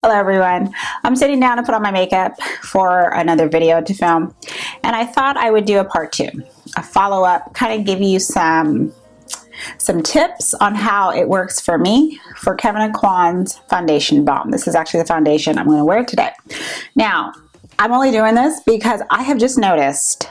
Hello everyone. I'm sitting down to put on my makeup for another video to film, and I thought I would do a part 2, a follow-up, kind of give you some tips on how it works for me for Kevyn Aucoin's Foundation Balm. This is actually the foundation I'm going to wear today. Now, I'm only doing this because I have just noticed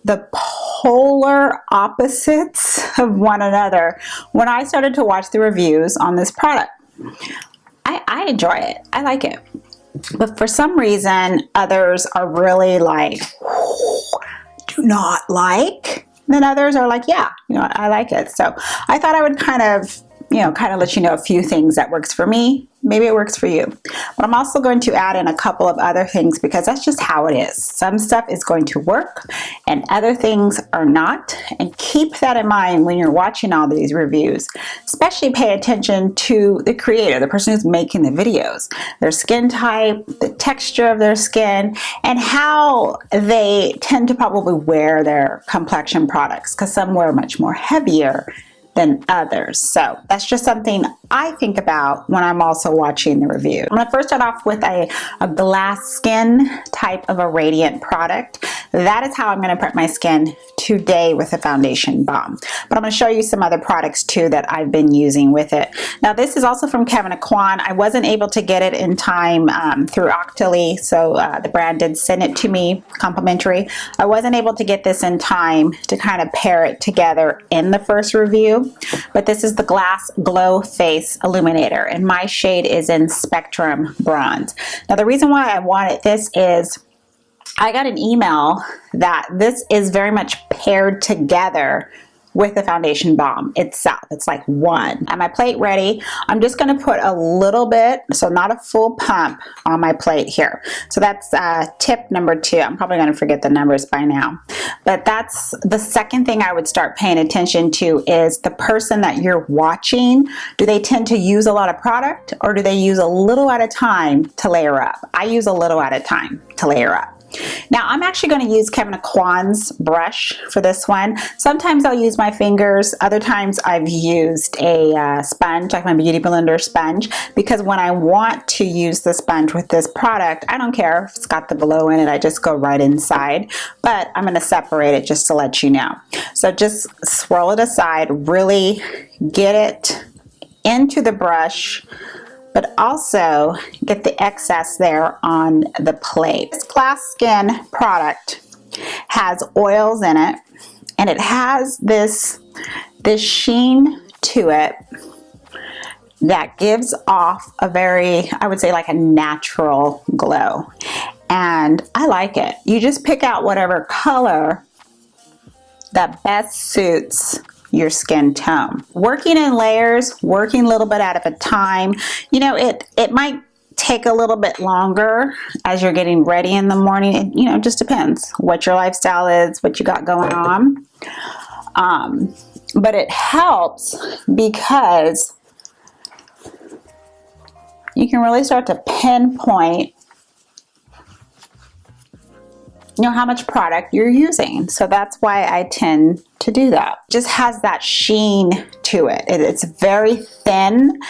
the polar opposites of one another when I started to watch the reviews on this product. I enjoy it. I like it. But for some reason, others are really like, do not like. And then others are like, yeah, I like it. So I thought I would kind of let you know a few things that works for me. Maybe it works for you. But I'm also going to add in a couple of other things because that's just how it is. Some stuff is going to work and other things are not. And keep that in mind when you're watching all these reviews. Especially pay attention to the creator, the person who's making the videos. Their skin type, the texture of their skin, and how they tend to probably wear their complexion products, because some wear much more heavier than others. So that's just something I think about when I'm also watching the review. I'm going to first start off with a glass skin type of a radiant product. That is how I'm going to prep my skin today with a foundation balm. But I'm going to show you some other products too that I've been using with it. Now this is also from Kevyn Aucoin. I wasn't able to get it in time through Octoly, so the brand did send it to me complimentary. I wasn't able to get this in time to kind of pair it together in the first review. But this is the Glass Glow Face Illuminator, and my shade is in Spectrum Bronze. Now the reason why I wanted this is I got an email that this is very much paired together with the foundation balm itself. It's like one. And my plate ready. I'm just going to put a little bit, so not a full pump, on my plate here. So that's tip number 2. I'm probably going to forget the numbers by now. But that's the second thing I would start paying attention to is the person that you're watching. Do they tend to use a lot of product, or do they use a little at a time to layer up? I use a little at a time to layer up. Now I'm actually going to use Kevyn Aucoin's brush for this one. Sometimes I'll use my fingers. Other times I've used a sponge, like my Beauty Blender sponge, because when I want to use the sponge with this product, I don't care if it's got the glow in it. I just go right inside. But I'm going to separate it just to let you know. So just swirl it aside. Really get it into the brush, but also get the excess there on the plate. This glass skin product has oils in it, and it has this sheen to it that gives off a very, I would say, like a natural glow. And I like it. You just pick out whatever color that best suits your skin tone. Working in layers, working a little bit at a time, it might take a little bit longer as you're getting ready in the morning. It just depends what your lifestyle is, what you got going on. But it helps because you can really start to pinpoint how much product you're using. So that's why I tend to do that. It just has that sheen to it. It's very thin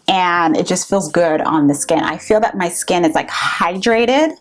and it just feels good on the skin. I feel that my skin is like hydrated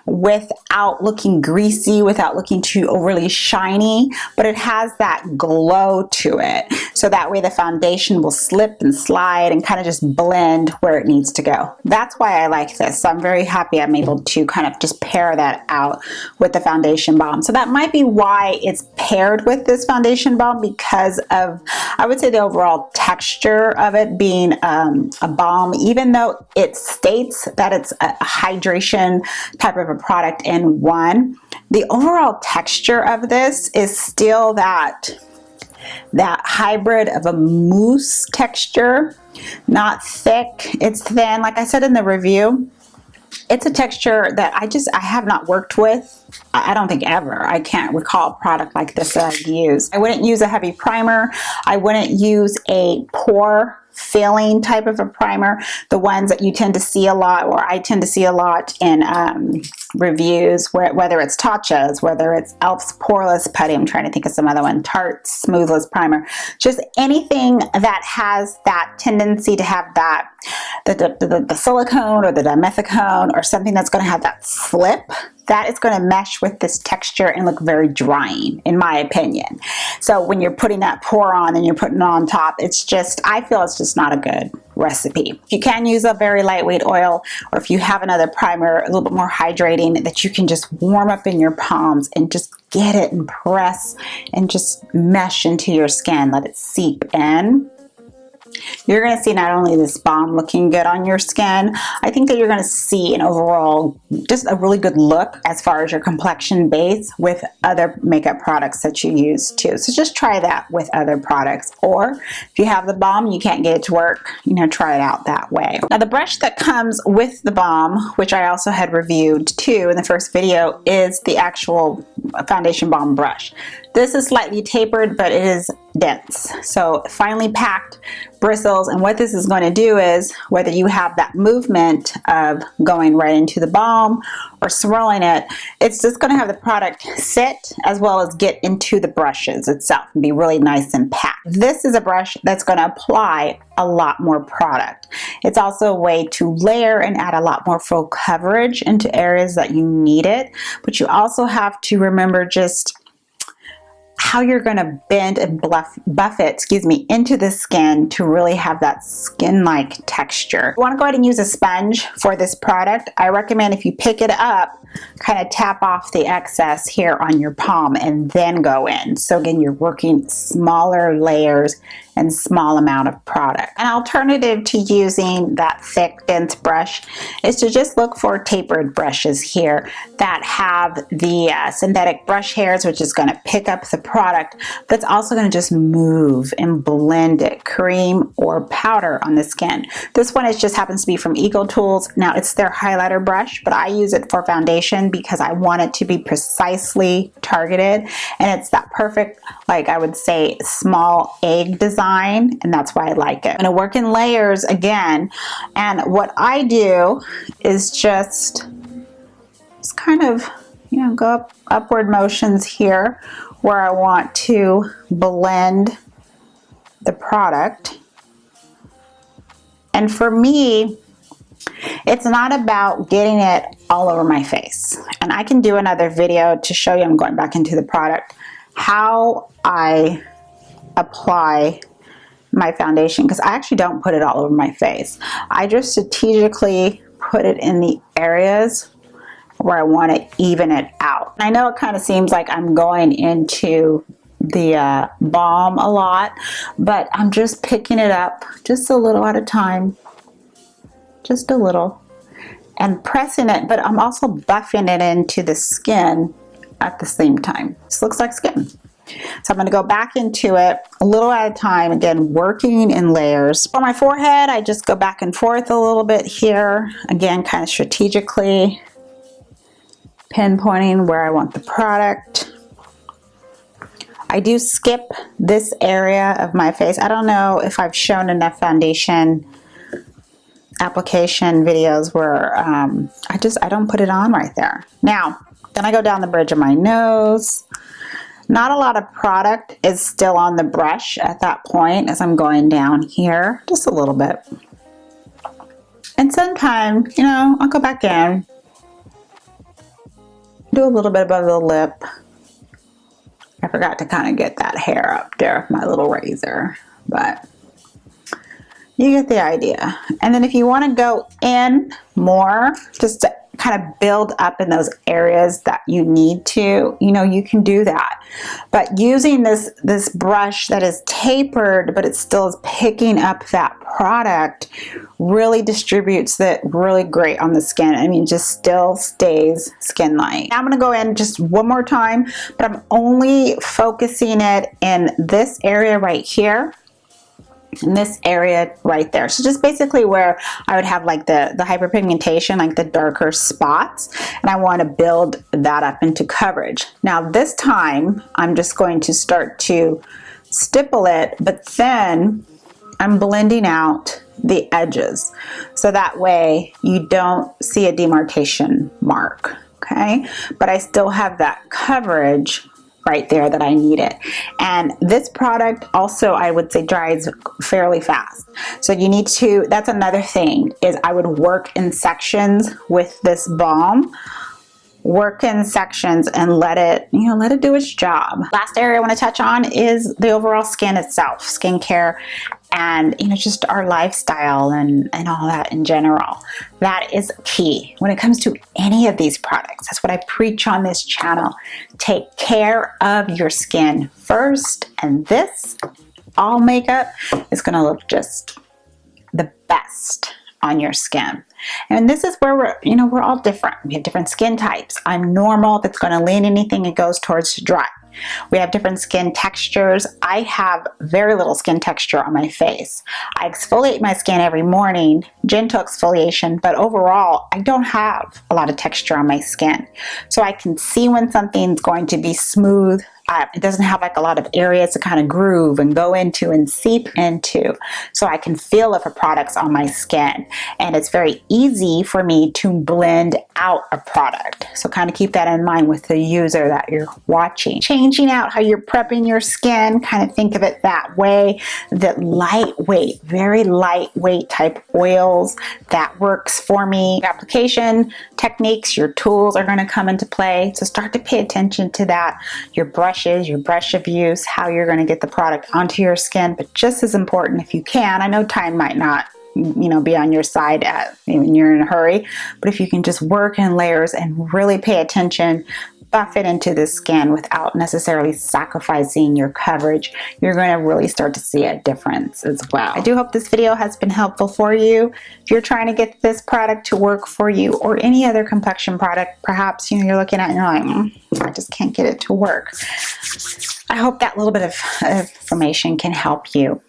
without looking greasy, without looking too overly shiny, but it has that glow to it. So that way the foundation will slip and slide and kind of just blend where it needs to go. That's why I like this. So I'm very happy I'm able to kind of just pair that out with the foundation balm. So that might be why it's paired with this foundation balm, because of, I would say, the overall texture of it being a balm, even though it states that it's a hydration type of a product in one. The overall texture of this is still that hybrid of a mousse texture, not thick. It's thin. Like I said in the review, it's a texture that I have not worked with. I don't think ever. I can't recall a product like this that I've used. I wouldn't use a heavy primer. I wouldn't use a pore feeling type of a primer, the ones that you tend to see a lot, or I tend to see a lot in reviews, whether it's Tatcha's, whether it's e.l.f.'s Poreless Putty, I'm trying to think of some other one, Tarte's Smoothless Primer, just anything that has that tendency to have that, the silicone or the dimethicone or something that's going to have that slip, that is going to mesh with this texture and look very drying, in my opinion. So when you're putting that pour on and you're putting it on top, it's just, I feel it's just not a good recipe. You can use a very lightweight oil, or if you have another primer, a little bit more hydrating, that you can just warm up in your palms and just get it and press and just mesh into your skin, let it seep in. You're going to see not only this balm looking good on your skin, I think that you're going to see an overall, just a really good look as far as your complexion base with other makeup products that you use too. So just try that with other products. Or if you have the balm and you can't get it to work, you know, try it out that way. Now the brush that comes with the balm, which I also had reviewed too in the first video, is the actual foundation balm brush. This is slightly tapered, but it is dense. So finely packed bristles, and what this is going to do is, whether you have that movement of going right into the balm or swirling it, it's just going to have the product sit as well as get into the brushes itself and be really nice and packed. This is a brush that's going to apply a lot more product. It's also a way to layer and add a lot more full coverage into areas that you need it, but you also have to remember just how you're going to bend and buff it, into the skin to really have that skin-like texture. You want to go ahead and use a sponge for this product. I recommend if you pick it up, kind of tap off the excess here on your palm and then go in. So again, you're working smaller layers and small amount of product. An alternative to using that thick, dense brush is to just look for tapered brushes here that have the synthetic brush hairs, which is going to pick up the product, that's also going to just move and blend it, cream or powder on the skin. This one just happens to be from Eco Tools. Now it's their highlighter brush, but I use it for foundation because I want it to be precisely targeted, and it's that perfect, like I would say, small egg design, and that's why I like it. I'm going to work in layers again, and what I do is just kind of, you know, go upward motions here where I want to blend the product. And for me, it's not about getting it all over my face. And I can do another video to show you, I'm going back into the product, how I apply my foundation, because I actually don't put it all over my face. I just strategically put it in the areas where I want to even it out. I know it kind of seems like I'm going into the balm a lot, but I'm just picking it up just a little at a time, just a little, and pressing it, but I'm also buffing it into the skin at the same time. This looks like skin. So I'm going to go back into it a little at a time, again working in layers. For my forehead, I just go back and forth a little bit here, again kind of strategically pinpointing where I want the product. I do skip this area of my face. I don't know if I've shown enough foundation application videos where I don't put it on right there. Now, then I go down the bridge of my nose. Not a lot of product is still on the brush at that point as I'm going down here, just a little bit. And sometimes, you know, I'll go back in, do a little bit above the lip. I forgot to kind of get that hair up there with my little razor, but you get the idea. And then if you want to go in more, just to kind of build up in those areas that you need to, you know, you can do that. But using this brush that is tapered, but it still is picking up that product, really distributes it really great on the skin. I mean, just still stays skin-like. Now I'm going to go in just one more time, but I'm only focusing it in this area right here, in this area right there. So just basically where I would have like the hyperpigmentation, like the darker spots, and I want to build that up into coverage. Now this time I'm just going to start to stipple it, but then I'm blending out the edges so that way you don't see a demarcation mark, okay? But I still have that coverage right there that I need it. And this product also, I would say, dries fairly fast. So you need to, that's another thing, is I would work in sections with this balm. Work in sections and let it, you know, let it do its job. Last area I want to touch on is the overall skin itself, skincare, and, you know, just our lifestyle and all that in general. That is key when it comes to any of these products. That's what I preach on this channel. Take care of your skin first, and this all makeup is going to look just the best on your skin. And this is where we're, you know, we're all different. We have different skin types. I'm normal. If it's going to lean anything, it goes towards dry. We have different skin textures. I have very little skin texture on my face. I exfoliate my skin every morning, gentle exfoliation, but overall, I don't have a lot of texture on my skin. So I can see when something's going to be smooth. It doesn't have like a lot of areas to kind of groove and go into and seep into. So I can feel if a product's on my skin. And it's very easy for me to blend out a product. So kind of keep that in mind with the user that you're watching. Changing out how you're prepping your skin, kind of think of it that way. That lightweight, very lightweight type oils, that works for me. Application techniques, your tools are going to come into play. So start to pay attention to that. Your brush of use, how you're going to get the product onto your skin. But just as important, if you can, I know time might not, you know, be on your side when you're in a hurry, but if you can just work in layers and really pay attention, buff it into the skin without necessarily sacrificing your coverage, you're going to really start to see a difference as well. I do hope this video has been helpful for you. If you're trying to get this product to work for you, or any other complexion product, perhaps, you know, you're looking at it and you're like, I just can't get it to work. I hope that little bit of information can help you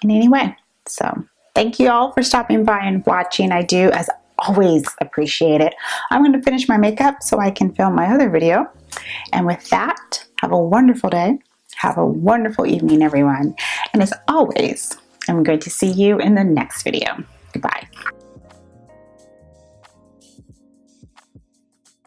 in any way. So thank you all for stopping by and watching. I do, as always, appreciate it. I'm going to finish my makeup so I can film my other video. And with that, have a wonderful day. Have a wonderful evening, everyone. And as always, I'm going to see you in the next video.